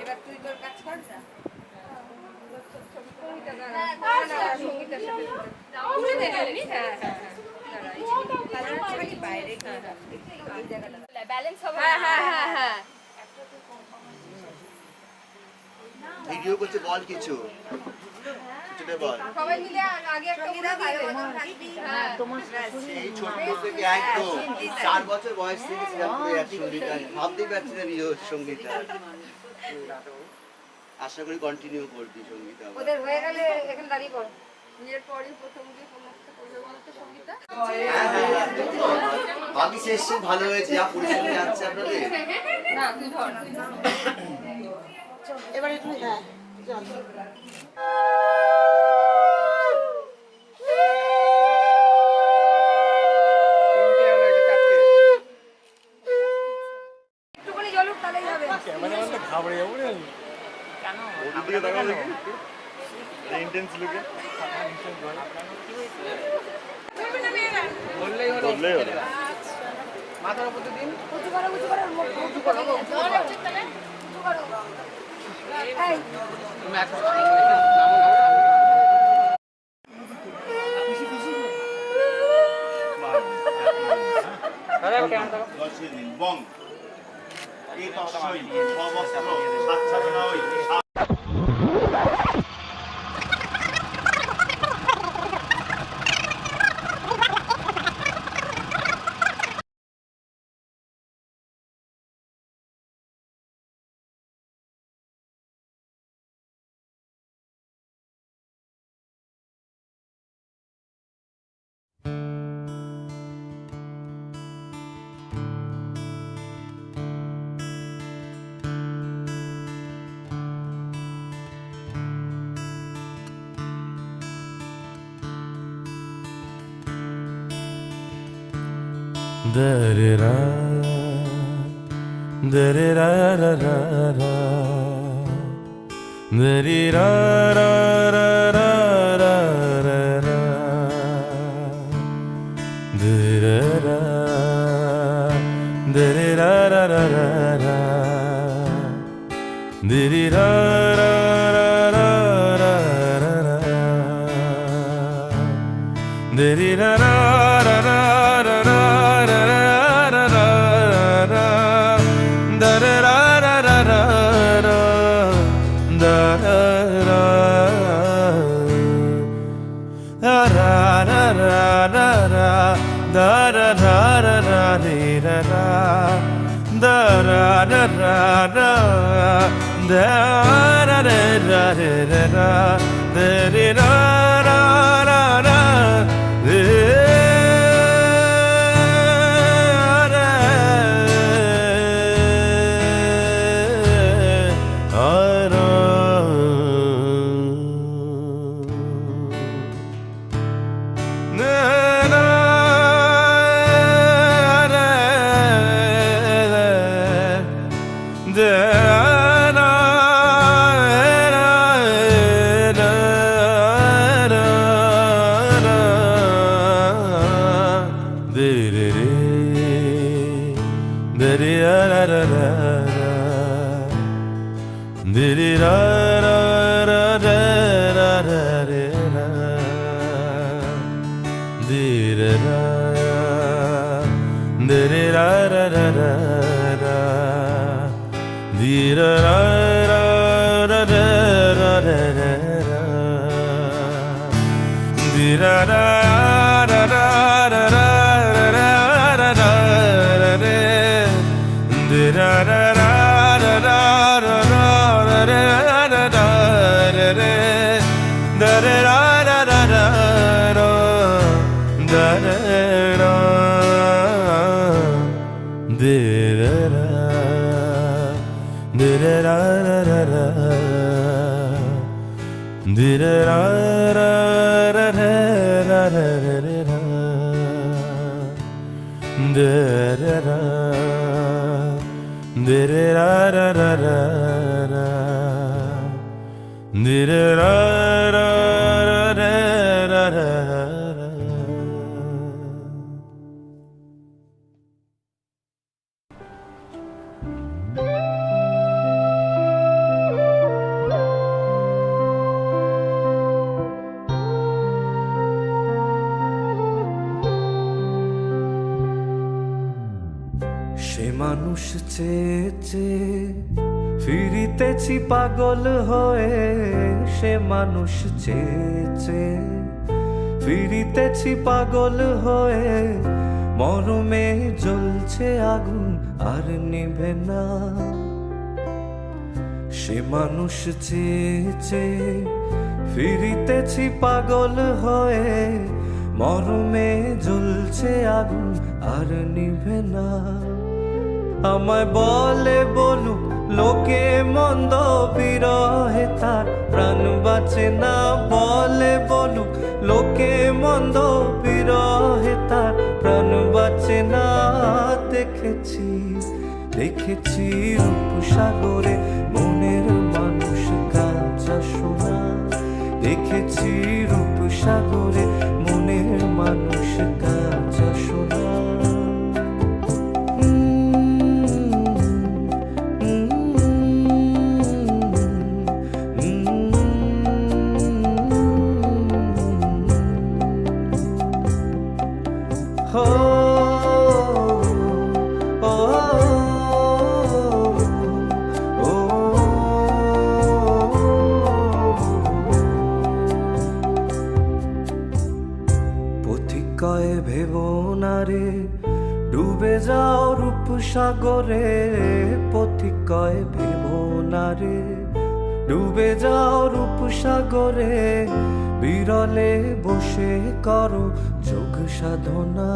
এবার তুই তোর কাজ কর না। ভিডিও করছে, বল কিছু বল। সবাই মিলে আগে একটা এই ছোট্ট থেকে একদম 4 বছর বয়স থেকে সঙ্গীতা, ভাবতেই পারছি না প্রিয় সঙ্গীতা। আশা করি কন্টিনিউ করবি সঙ্গীতা। ওদের হয়ে গেলে এখানে দাঁড়িয়ে পড়ো। নিজের পরই প্রথম গিয়ে কোনটা করবে বলতে সঙ্গীতা। বাকি শেষ ভালো হয়েছে, যা পরিস্থিতি যাচ্ছে আপনাদের। না তুই ধর। এবারে তুই হ্যাঁ চল। একটুখানি জলুক তাহলেই হবে। ক্যামেরাম্যানটা ঘাবড়ে যাবো রে আমি। কেন ওদিক দিকে তাকাও দেখি ইন্টেন্স লুকে বললেই হলো। বললেই হলো। মাথার উপর দিন। উঁচু করো উঁচু করো উঁচু করো উঁচু করো। এই তুমি এখন নামো। বং এই তৎসই সবস্ত্র সাচ্ছাদনা হই। Da-re-ra, da-re-ra-ra-ra-ra, da-re-ra-ra-ra-ra-ra-ra, da-re-ra, da-re-ra-ra-ra-ra-ra, da-re-ra-ra-ra-ra-ra, da-re-ra-ra-ra-ra-ra. মানুষ চেয়ে চেয়ে ফিরিতেছি পাগল হয়ে, সে মানুষ চেয়ে চেয়ে ফিরিতেছি পাগল হয়ে, মরমে জ্বলছে আগুন আর নিভে না। সে মানুষ চেয়ে চেয়ে ফিরিতেছি পাগল হয়ে, মরমে জ্বলছে আগুন আর নিভে না। আমায় বলে বলুক লোকে মন্দ, বিরহে তার প্রাণ বাঁচে না। বলে বলুক লোকে মন্দ, বিরহে তার প্রাণ বাঁচে না। দেখেছি দেখেছি রূপসাগরে মনের মানুষ কাঁচা সোনা। দেখেছি রূপসাগরে মনের মানুষ কাঁচা সোনা। পথিকয়ে ভেবো না রে ডুবে যাও রূপসাগরে। পথিকয়ে ভেবো না রে ডুবে যাও রূপসাগরে। বিরলে বসে করো যোগ সাধনা।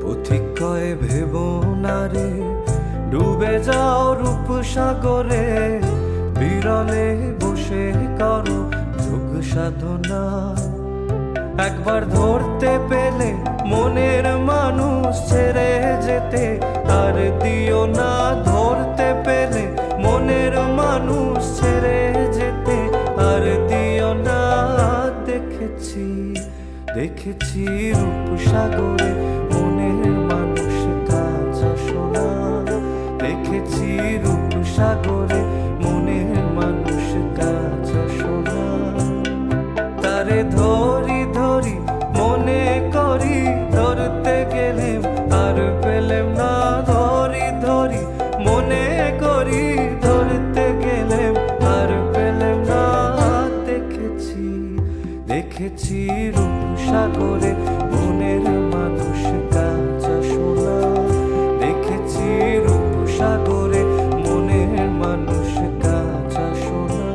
পথিকয়ে ভেবো না রে ডুবে যাও রূপসাগরে। বিরলে বসে করো যোগ সাধনা। একবার ধরতে পেলে মনের মানুষ ছেড়ে যেতে আর দিও না। ধরতে পেলে মনের মানুষ ছেড়ে যেতে আর দিও না। দেখেছি দেখেছি রূপসাগরে মনের মানুষ কাঁচা সোনা। দেখেছি রূপসাগরে মনের মানুষ কাঁচা সোনা। তারে ধরি ধরি মনে করি, ধরতে গেলেম আর পেলেম না। ধরি ধরি মনে করি, ধরতে গেলেম আর পেলেম না। দেখেছি দেখেছি রূপসাগরে মনের মানুষ কাঁচা সোনা। দেখেছি রূপসাগরে মনের মানুষ কাঁচা সোনা।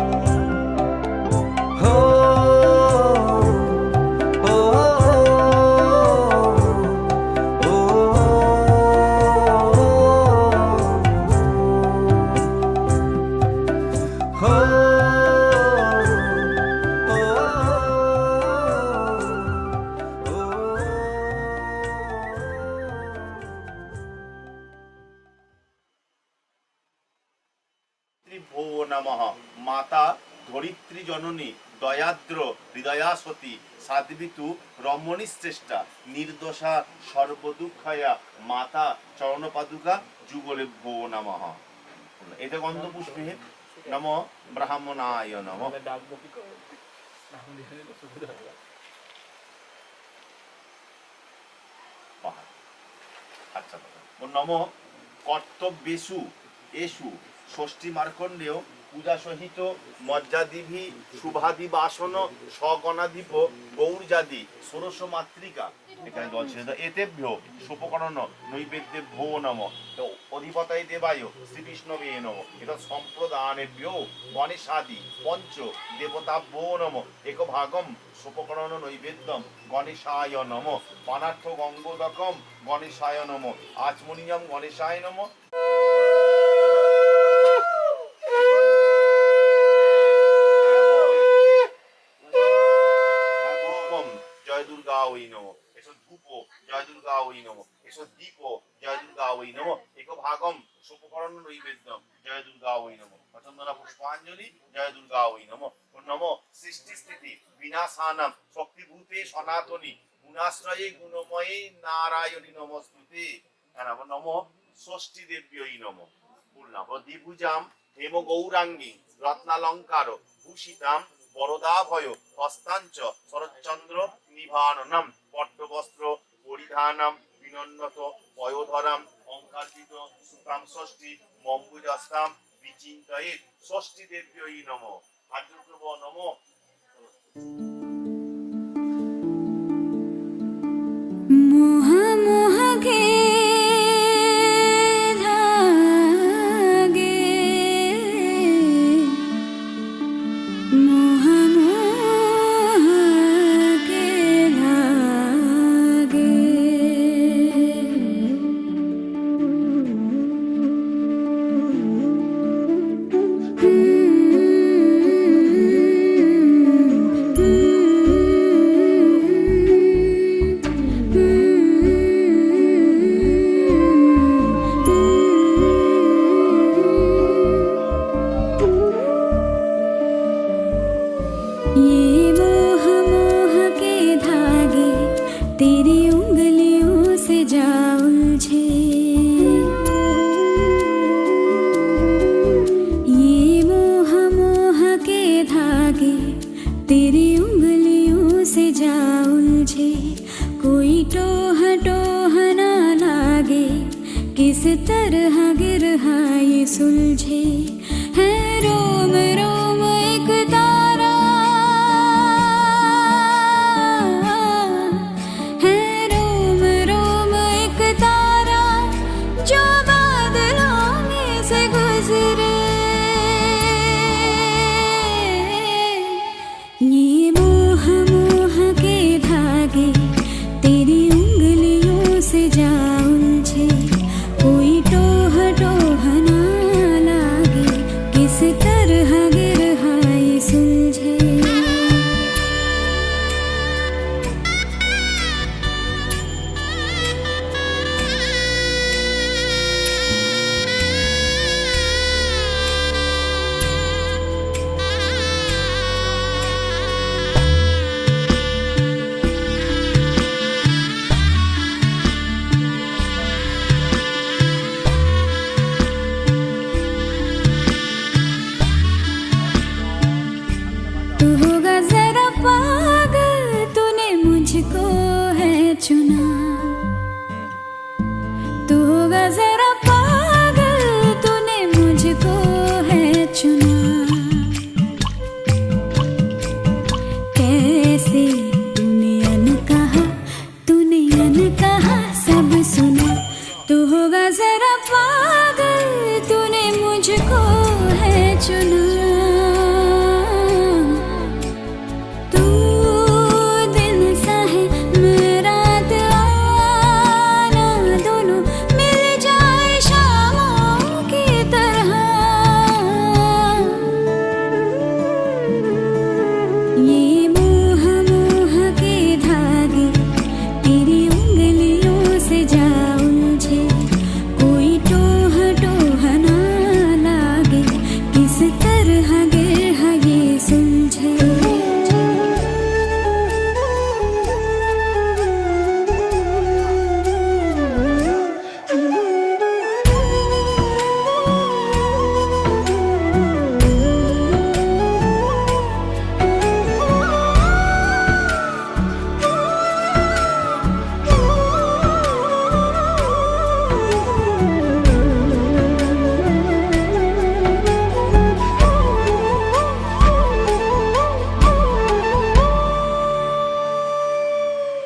ভো নমঃ। মাতা ধরিত্রী জননী দয়াদ্র হৃদয়াসতী সাধ্বিতু রমণী শ্রেষ্ঠা নির্দোষা সর্বদুঃখয়া মাতা চরণপাদুকা যুগলে ভো নমঃ। এতে গন্ধপুষ্পে নম ব্রাহ্মণায় নমঃ। আচ্ছা নম কর্তব্যেষু এষু ষষ্ঠী মার্কণ্ডেয় পূজা সহিত মজ্জাদিভি শুভাদি বাসন স্বগণাধিপ গৌরজাদি ষোড়শ মাতৃকা। এখানে জল ছেড়ে দাও। এতেভ্য সুপকরণ নৈবেদ্যে ভো নম অধিপতায় দেবায় শ্রীবিষ্ণবে নম। এটা সম্প্রদানেভ্য গণেশাদি পঞ্চ দেবতাভ্যো নম। এক ভাগম সুপকরণ নৈবেদ্যম গণেশায় নম। পানার্থ গঙ্গোদকম গণেশায় নম। আচমনিয়ম গণেশায় নম। জয় দুর্গা ওই নম। এসব ধূপ জয় দুর্গা ওই নম। এসব দীপ জয় দুর্গা ওই নম। এক ভাগম সুপকরণ নৈবেদ্যম জয় দুর্গা ওই নম। চন্দনা পুষ্পাঞ্জলি জয় দুর্গা ওই নম। নম সৃষ্টি স্থিতি বিনাশানাম শক্তিভূতে সনাতনী গুণাশ্রয়ে গুণময়ে নারায়ণী নমস্তুতে। নম ষষ্ঠী দেব্যই নম। বললাম দ্বিভুজাম হেম গৌরাঙ্গী রত্নালঙ্কার ভূষিতাম বরদাভয় হস্তাঞ্চ শরৎচন্দ্র নিভাননম পট্টবস্ত্র পরিধানম বিনন্নত পয়োধরাম অঙ্কার্পিত সুতাম ষষ্ঠী মম্বুজাস্তাম বিচিন্তয়েৎ ষষ্ঠী দেব্যই নমঃ ভাদ্রপ্রভ নমঃ। মোহ মোহ কে ধাগে মোহ মোহ কে ধাগে ये मोह मोह के धागे तेरी उंगलियों से जा उलझे ये मोह मोह के धागे तेरी उंगलियों से जा उलझे कोई टोह टोह ना लागे किस तरह गिरहा ये सुलझे है रोम रोम एक तारा है रोम रोम एक तारा जो बादलों में से गुजरे ये मोह मोह के धागे तेरी उंगलियों से जा उलझे कोई टोह टोह ना लागे किस तरह गिरहा ये सुलझे तू होगा जरा पागल तूने मुझको है चुना तू होगा जरा पागल तूने मुझको है चुना कैसे तूने अन कहा सब सुना तू होगा जरा पागल तूने मुझको है चुना तू दिन सा है मैं रात आना दोनों मिल जाए शामों की तरह ये मोह मोह के धागे तेरी उंगलियों से जा उलझे कोई टोह टोह ना लागे किस तरह गिरहा ये सुलझे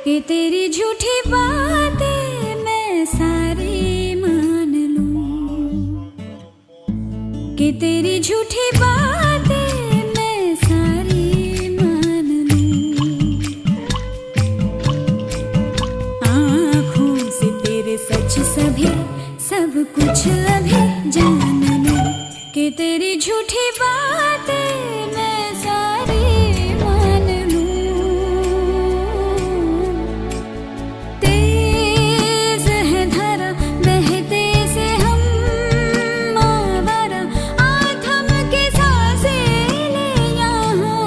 कि तेरी झूठी बातें मैं सारी मान लूं कि तेरी झूठी बातें मैं सारी मान लूं आँखों से तेरे सच सभी सब कुछ अभी जान लूं कि तेरी झूठी बातें मैं सारी मान लूं तेज है धारा बहते से हम मावरा आथम के सांसें ले यहाँ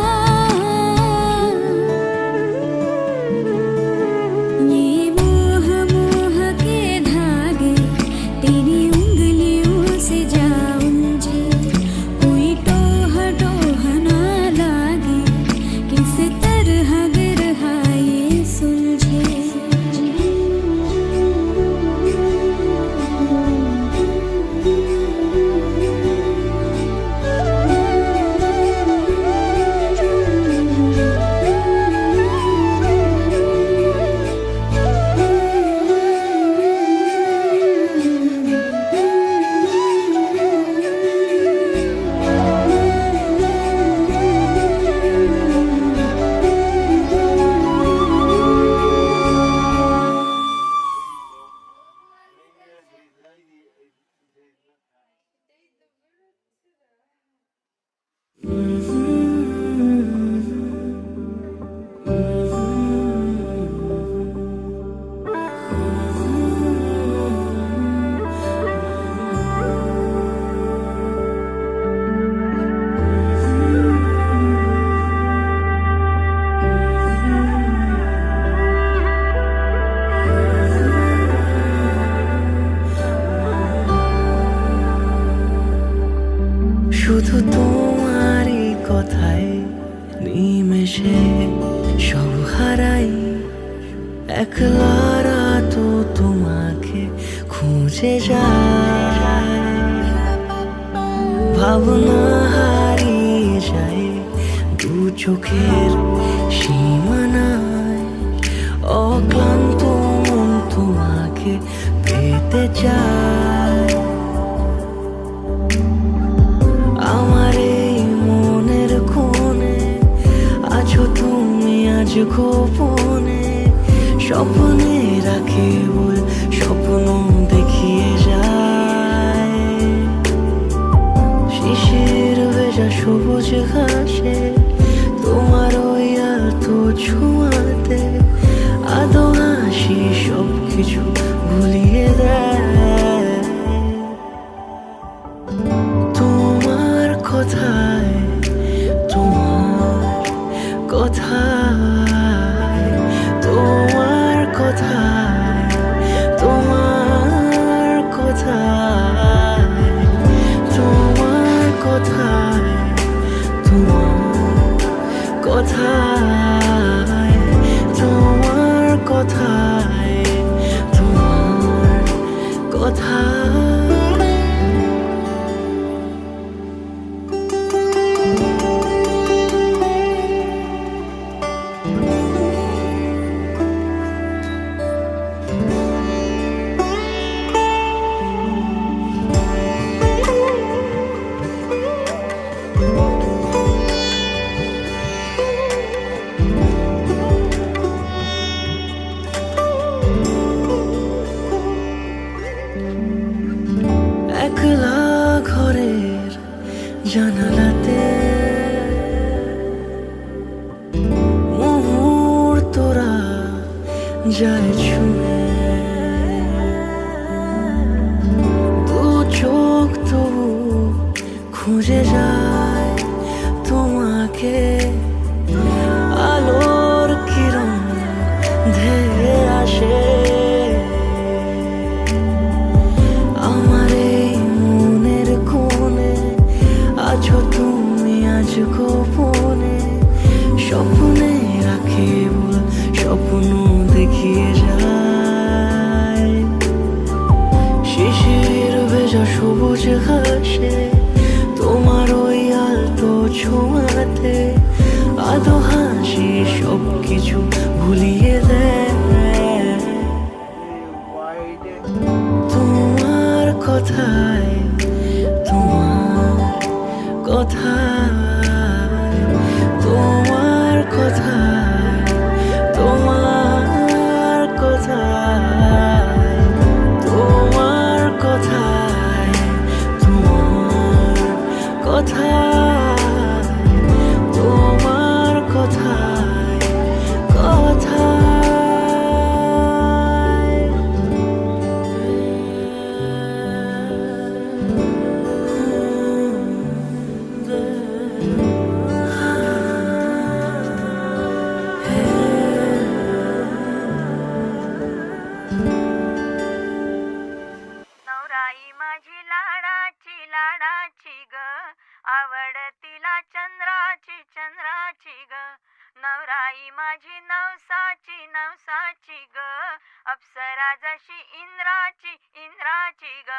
ये मोह मोह के धागे तेरी उंगलियों से जा उलझे कोई टोह टोह ना শুধু তোমারই কথায় নিমেষে সব হারাই, একলা তো তোমাকে খুঁজে যায়, ভাবনা হারিয়ে যায় দু চোখের সীমানায়, অক্লান্ত মন তোমাকে পেতে চায়। আমার এই মনের কোণে আছো তুমি আজ গোপনে, স্বপ্নে রাখে বল স্বপ্ন দেখিয়ে যায়, শিশির ভেজা সবুজ ঘাসে তোমার ওই আলতো ছোঁয়াতে আদো হাসি সব কিছু ভুলিয়ে দেয়। তোমার কথায়, তোমার কথায়, তোমার কথায়, তোমার কথায়, তোমার কথায়, তোমার কথায়, তোমার কথায়, তোমার কথায়। একলা ঘরের জানালাতে মুহূর্তরা যায় ছুঁয়ে, দু চোখ তবু খুঁজে যায় তোমাকে, আলোর কিরণ ধেয়ে আসে আমার এই মনের কোণে, আছো তুমি আজ গোপনে, স্বপ্নে রাখে বল স্বপ্ন দেখিয়ে যায়, শিশির ভেজা সবুজ ঘাসে তোমার ওই আলতো ছোঁয়াতে আদো হাসি সব কিছু ভুলিয়ে দেয়। তোমার কথায়, তোমার কথায়, তোমার কথায়, তোমার কথায়, তোমার কথায়, তোমার কথায়, তোমার কথায়, কথায়। नवराई माझी लाडाची लाडाची ग, आवडतीला चंद्राची चंद्राची ग, नवराई माझी नवसाची नवसाची ग, अप्सरा जशी इंद्राची इंद्राची ग।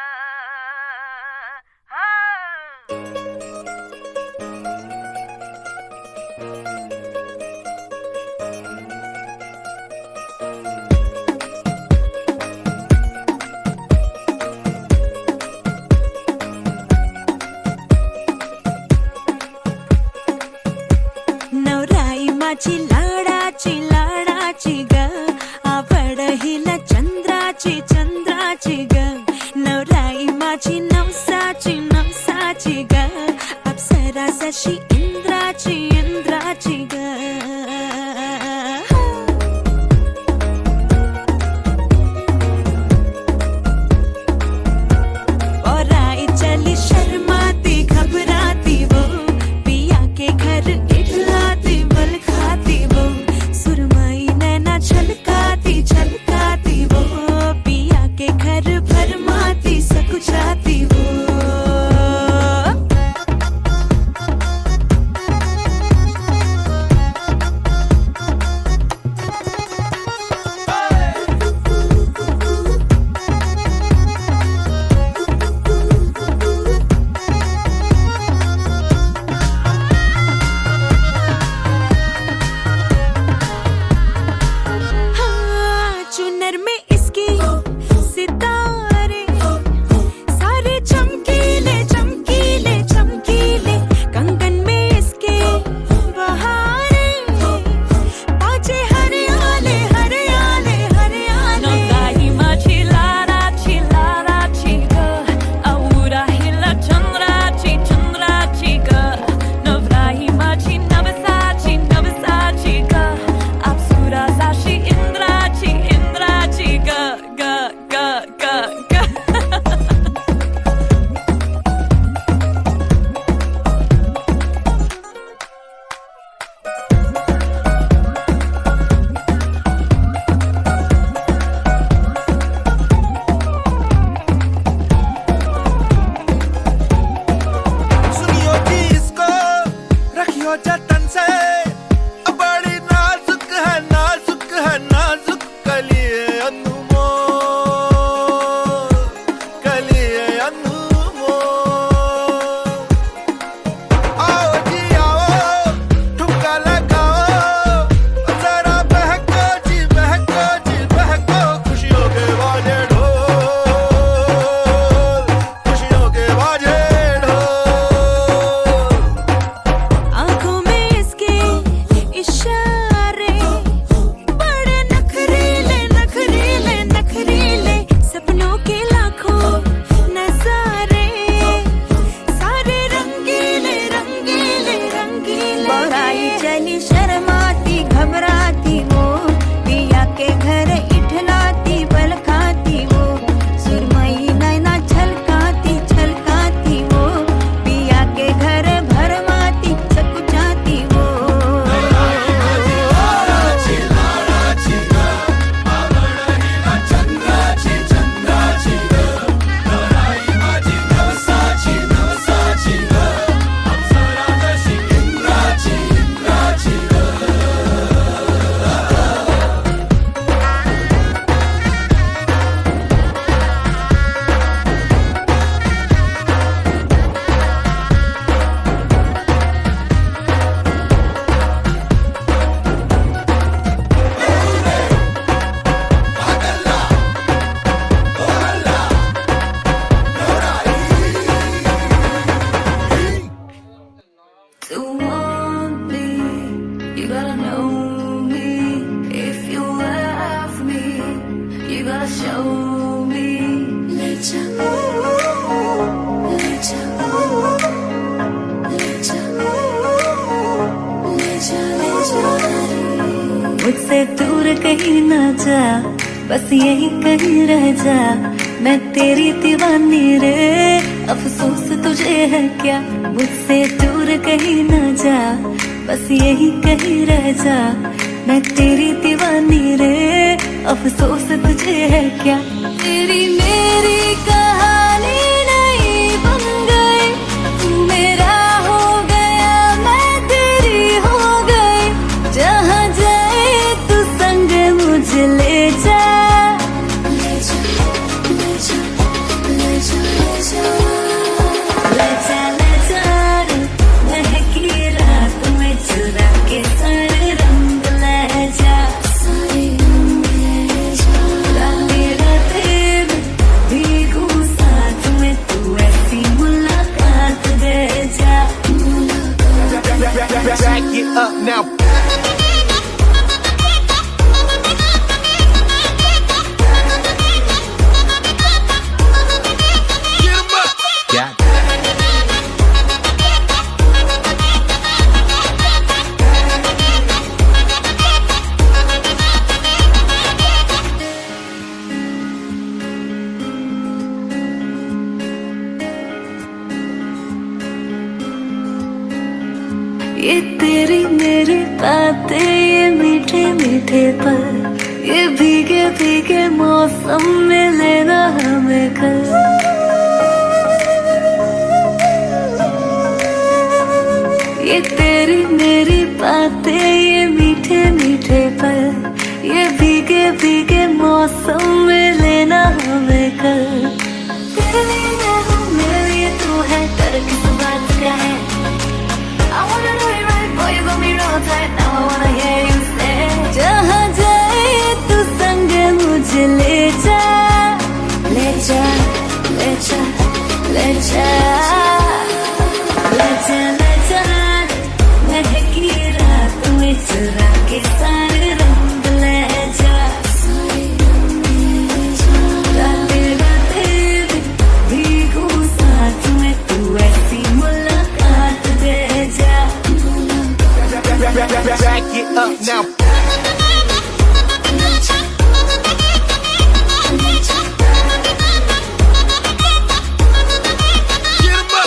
हो नवराई माझी लाडाची लाडाची ग, आवड हिला चंद्राची चंद्राची ग, नवराई माझी नवसाची नवसाची ग, अप्सरा जशी जा, बस यही कहीं रह जा, मैं तेरी दीवानी रे। अफसोस तुझे है क्या, मुझसे दूर कहीं न जा, बस यही कहीं रह जा, मैं तेरी दीवानी रे। अफसोस तुझे है क्या, तेरी मेरी कहानी नहीं बन गई, तू मेरा हो गया मैं तेरी हो गई। जहाँ जाए तू संग मुझे ले जा, ले जा, ले जा, ले जा, ले जा, ले जा, ले जा रे। महकी रात में चुरा के सारे रंग ले जा, सारे रंग ले जा। रातें रातें में भीगू साथ में, तू ऐसी मुलाकात दे जा, मुलाकात। Back it up now. Get 'em up. Got it. ये तेरी मेरी बातें, ये मीठे मीठे पल, ये भीगे भीगे मौसम में लेना हमें कल। ये तेरी मेरी बातें, ये मीठे मीठे पल, ये भीगे भीगे मौसम में लेना हमें कल। तेरे लिए मैं हूँ, मेरे लिए तू है, डर किस बात का है। I wanna know you right, boy, you got me real tight. Now I wanna hear you say, जहाँ जाए तू संग मुझे ले जा, ले जा, ले जा, ले जा, ले जा, ले जा। महकी रात में चुरा के सारे रंग ले जा, सारे रंग ले जा। रातें रातें में भीगू साथ में, तू ऐसी मुलाकात दे जा, Back it up now. Get 'em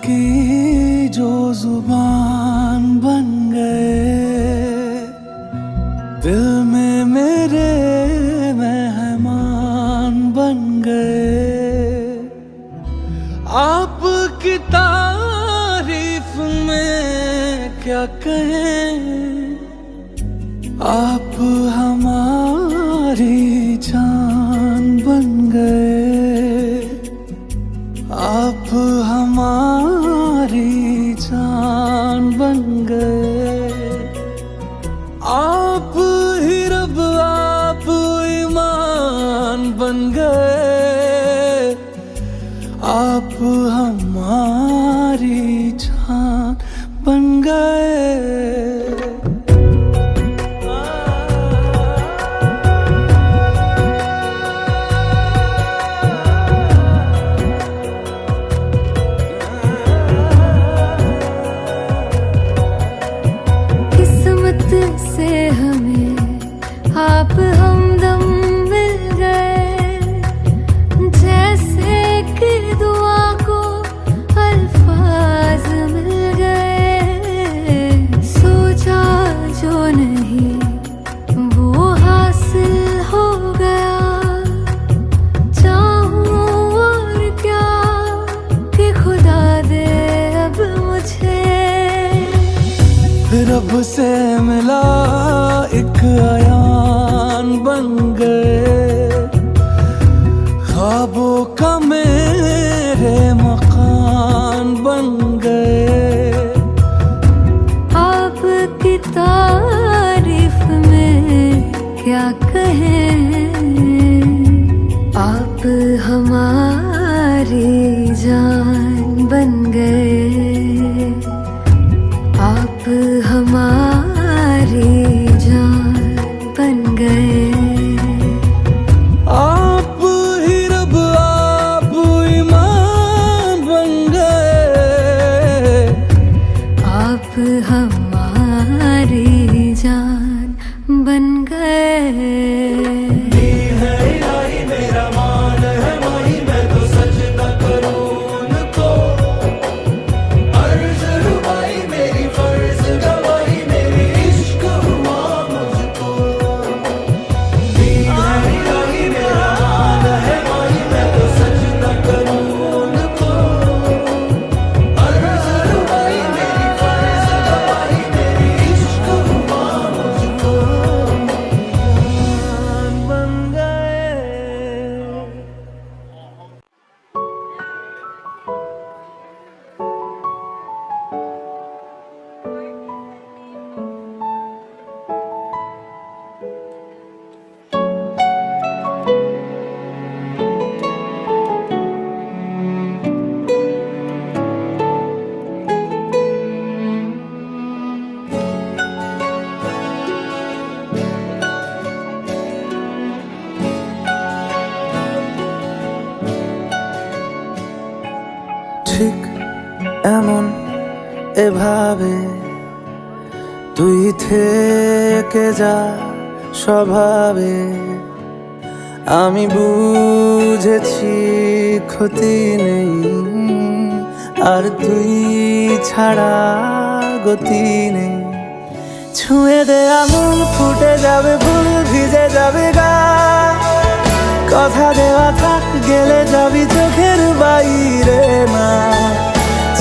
की जो जुबान बन गए, दिल में मेरे मेहमान बन गए। आपकी तारीफ में क्या कहें, आप हमारी जान बन गए, आप हमारी जान बन गए। आप ही रब आप ईमान बन गए, आप हमारी जान बन गए। से हमें आप हमदम मिल गए, जैसे कि दुआ को अल्फाज मिल गए। सोचा जो नहीं वो हासिल हो गया, चाहूं और क्या कि खुदा दे अब मुझे। रब से मिला एक अयान बन गए, ख्वाबों का मेरे मकान बन गए। आपकी तारीफ में क्या कहें, आप हमारी जान बन गए, आप हमारी जान बन गए। आप ही रब आप ईमान बन गए, आप हमारी जान बन गए। मेरा मान है माही, मैं तो सजदा करूं उनको। अर्ज़ रुबाई मेरी फर्ज गवाही, मेरी इश्क हुआ मुझको। मेरा मान है माही, मैं तो सजदा करूं उनको। अर्ज़ रुबाई मेरी फर्ज गवाही, मेरी इश्क हुआ मुझको। जान बन गए। ঠিক এমন এভাবে তুই থেকে যা স্বভাবে, আমি বুঝেছি ক্ষতি নেই আর তুই ছাড়া গতি নেই। ছুঁয়ে দে আঙুল ফুটে যাবে ফুল ভিজে যাবে গা, কথা দেওয়া থাক গেলে যাবি চোখের বাইরে না।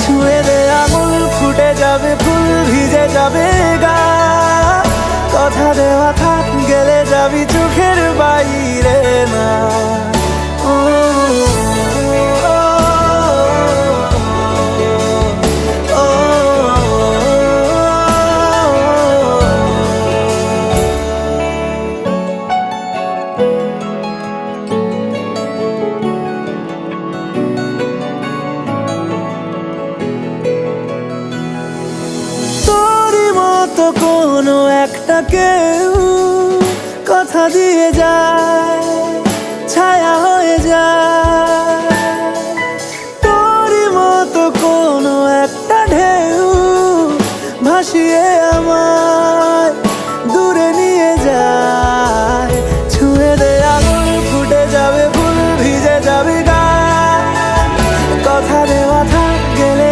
ছুঁয়ে দে আঙুল ফুটে যাবে ফুল ভিজে যাবে গা, কথা দেওয়া থাক গেলে যাবি চোখের বাইরে না। ও, ও, ও, ও, তোরই মতো কোনো একটা কেউ কথা দিয়ে যায়, ছায়া হয়ে যায়। তোরই মতো কোনো একটা ঢেউ ভাসিয়ে আমায় দূরে নিয়ে যায়। ছুঁয়ে দে আঙুল ফুটে যাবে ফুল ভিজে যাবে গা, কথা দেওয়া থাক গেলে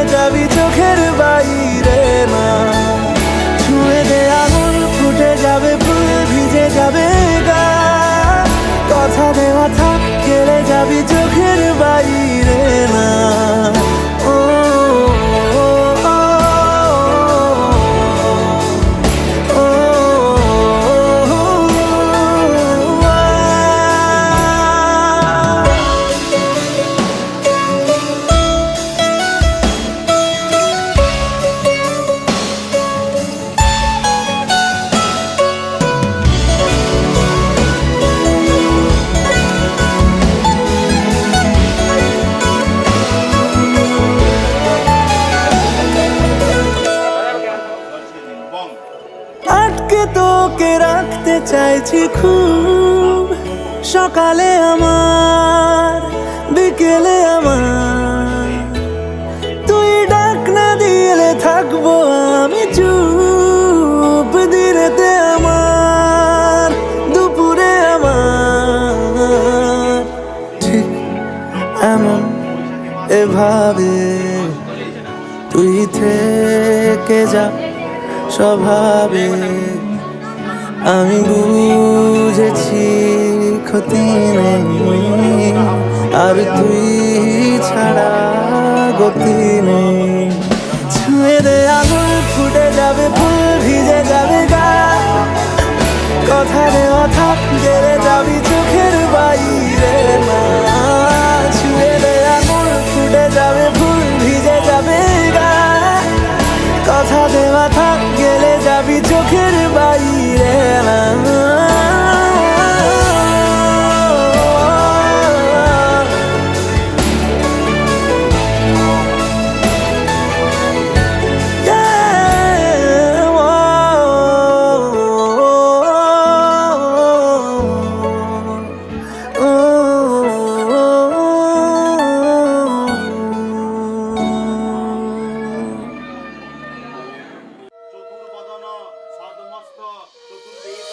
বুকে তোকে রাখতে চাইছি খুব, সকালে আমার বিকেলে আমার, তুই ডাক না দিলে থাকবো আমি চুপ, দিনেতে আমার দুপুরে আমার, ঠিক এমন এভাবে তুই থেকে যা স্বভাবে, আমি বুঝেছি ক্ষতি নেই আর তুই ছাড়া গতি নেই। ছুঁয়ে দে আঙুল ফুটে যাবে ফুল ভিজে যাবে গা, কথা দেওয়া থাক গেলে যাবি চোখের বাইরে না। ছুঁয়ে দে আঙুল ফুটে যাবে ফুল ভিজে যাবে গা, কথা দেওয়া থাক গেলে যাবি চোখের বাইরে না। চতুর্বদন সদমস্ত চতুর্বেদ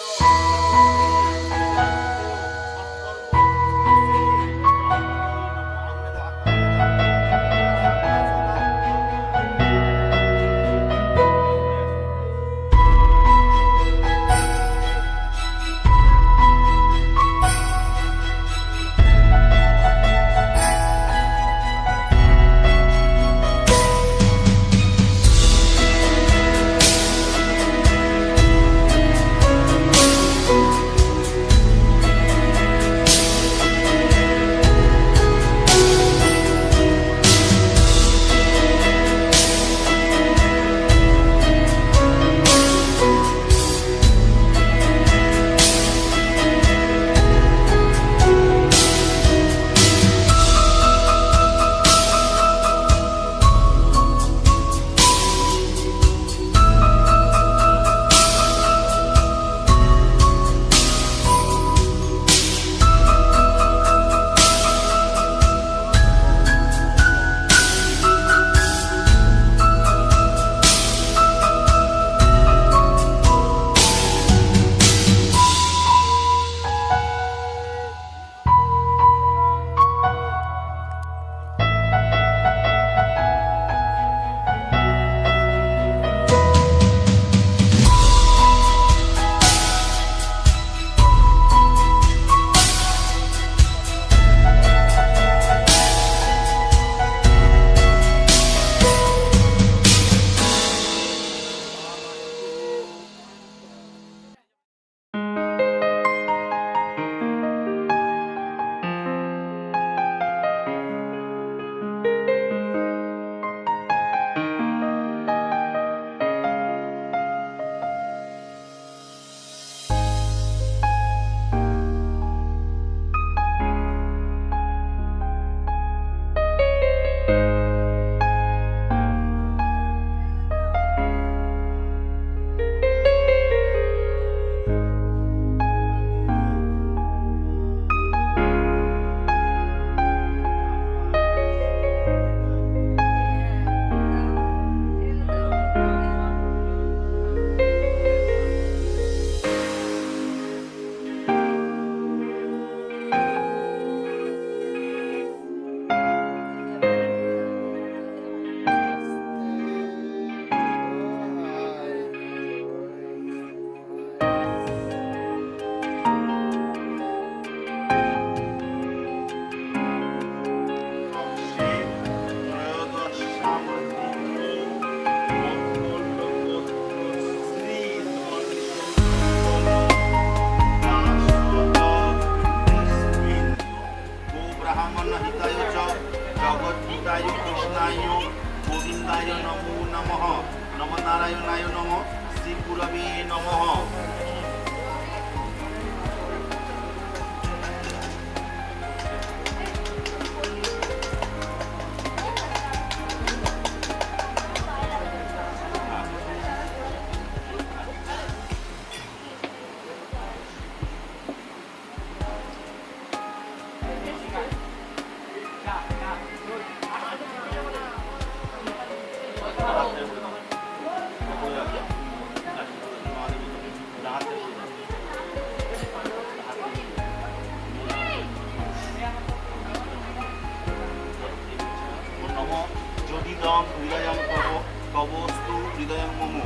যোগিদম হৃদয়ং তব তবস্তু হৃদয়ং মম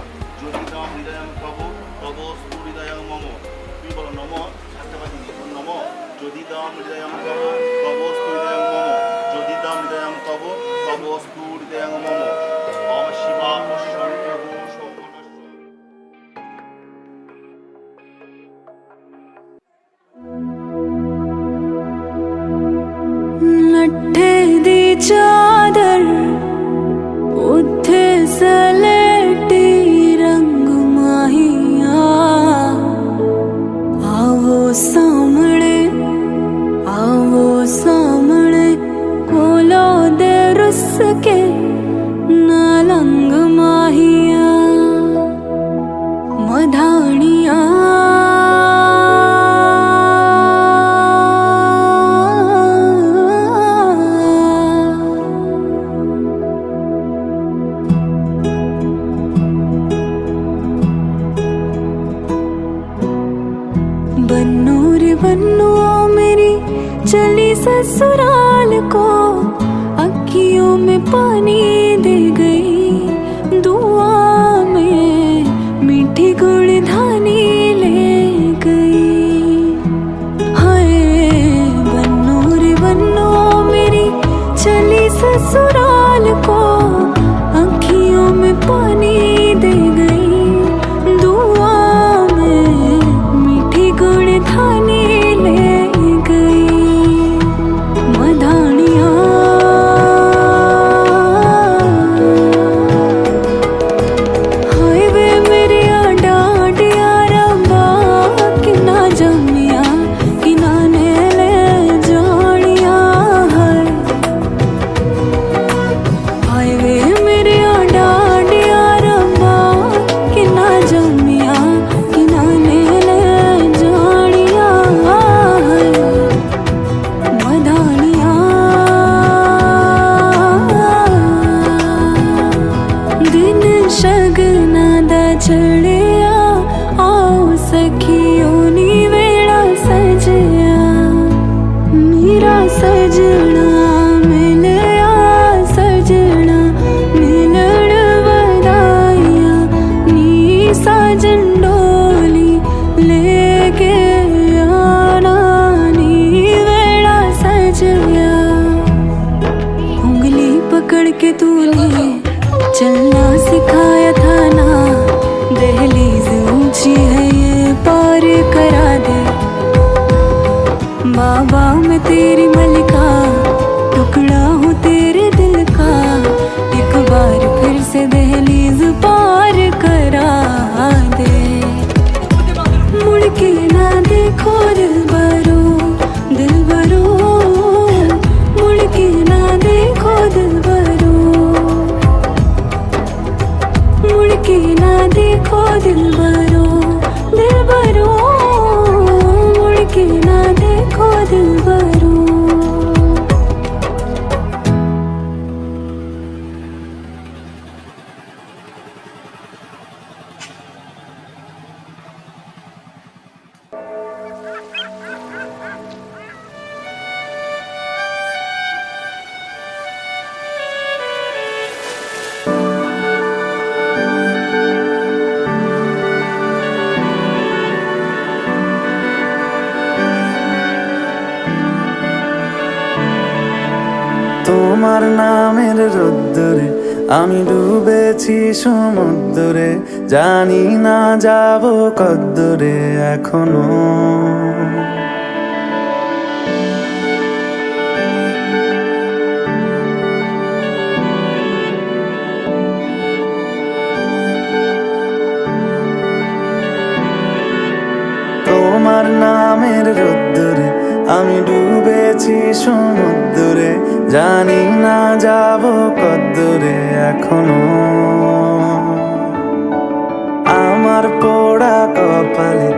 যোগিদম হৃদয়ং তব তবস্তু হৃদয়ং মম। তুমি বলো নম ছাত্রবাদী নম যোগিদম হৃদয়ং তব তবস্তু হৃদয়ং মম যোগিদম হৃদয়ং তব তবস্তু হৃদয়ং মম। ওম শিবা শঙ্কর लट्ठे दी चादर उत्थे सलेटी रंग माहिया आवो सामने कोलो दे रुस के नालंग माहिया मधानिया बन्नू रे बन्नू मेरी चली ससुराल को अखियों में पानी दे गई दुआ में मीठी गुड़ धानी ले गई। हाय बन्नू रे बन्नू मेरी चली ससुराल को अखियों में पानी दे गई दुआ में मीठी गुड़ धानी ले गई मधानिया। हाय वे मेरे डांडिया रब्बा कि ना जमिया कि ना ने ले जानिया है। हाय वे मेरे डांडिया रब्बा कि ना जमिया कि ना ने ले जानिया है मधानिया। दिन शगना दा चढ़िया आओ सखियों नी वेड़ा सजया मेरा सजना मिलया सजना मिलण वदाइया नी साजन डोली लेके आना नी वेड़ा सजया। उंगली पकड़ के तूने चलना सिखाया था ना दहलीज ऊंची है ये पार करा दे बाबा मैं तेरी मलिका टुकड़ा हूँ तेरे दिल का एक बार फिर से दहलीज पार करा दे। मुड़ के ना देखो दिल भरो मुड़ के ना देखो दिल भरो मुड़ के ना देखो दिल भरो मुड़ के ना देखो दिल भरो। তোমার নামের রোদ্দুরে আমি ডুবেছি সমুদ্রে জানি না যাব কদ্দুরে এখনো। তোমার নামের রোদ্দুরে আমি ডুবেছি সমুদ্রে জানি না যাব কদ্দুরে এখনো। আমার পোড়া কপালে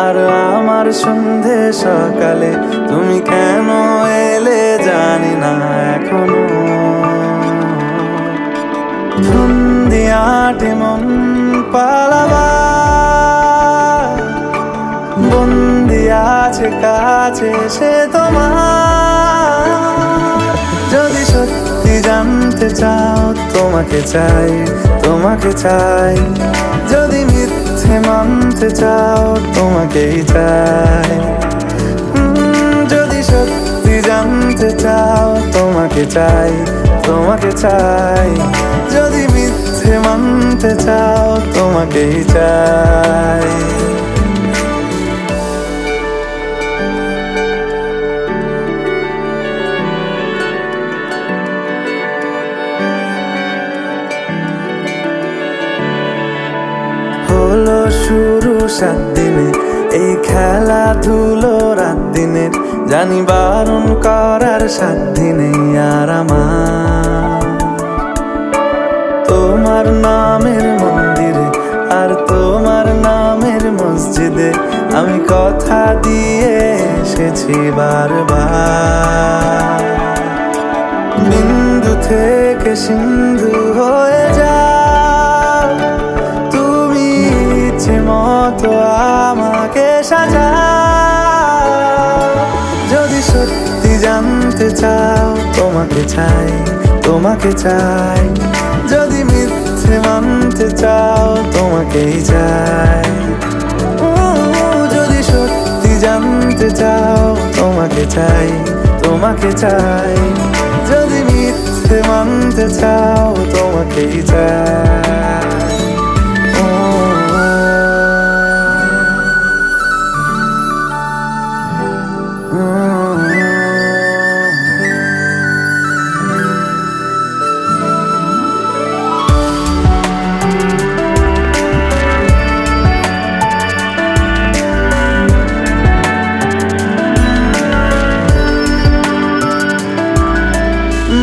আর আমার সন্ধে সকালে তুমি কেন এলে জানি না এখনো। ধুন্দিয়াটে মন কাছে কাছে সে তোমার। যদি সত্যি জানতে চাও তোমাকে চাই, তোমাকে চাই। যদি মিথ্যে মানতে চাও তোমাকেই চাই। যদি সত্যি জানতে চাও তোমাকে চাই, তোমাকে চাই। যদি মিথ্যে মানতে চাও তোমাকেই চাই। হলো শুরু 7 দিনে এই খেলাধুলো রাত দিনের, জানি বারণ করার সাধ্য নেই আর আমার। তোমার নামের মন্দিরে আর তোমার নামের মসজিদে আমি কথা দিয়ে এসেছি বারবার। বিন্দু থেকে সিন্ধু হয়ে যাও তুমি, ইচ্ছে মতো আমাকে সাজাও। যদি সত্যি জানতে চাও তোমাকে চাই, তোমাকে চাই। যদি মিথ্যে মানতে চাও তোমাকেই চাই। যদি সত্যি জানতে চাও তোমাকে চাই, তোমাকে চাই। যদি মিথ্যে মানতে চাও তোমাকেই চাই।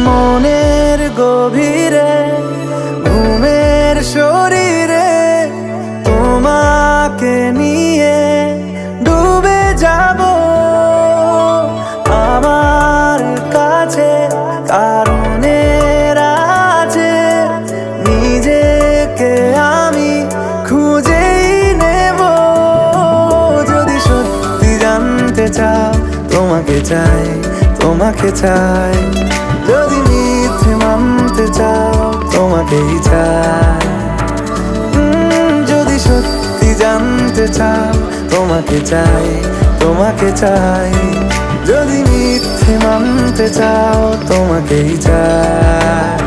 মনের গভীরে ঘুমের শরীরে তোমাকে নিয়ে ডুবে যাব আমার কাছে। কারণের আছে নিজেকে আমি খুঁজেই নেব। যদি সত্যি জানতে চাও তোমাকে চাই, তোমাকে চাই। যদি মিথ্যে মানতে চাও তোমাকেই চাই। যদি সত্যি জানতে চাও তোমাকে চাই, তোমাকে চাই। যদি মিথ্যে মানতে চাও তোমাকেই চাই।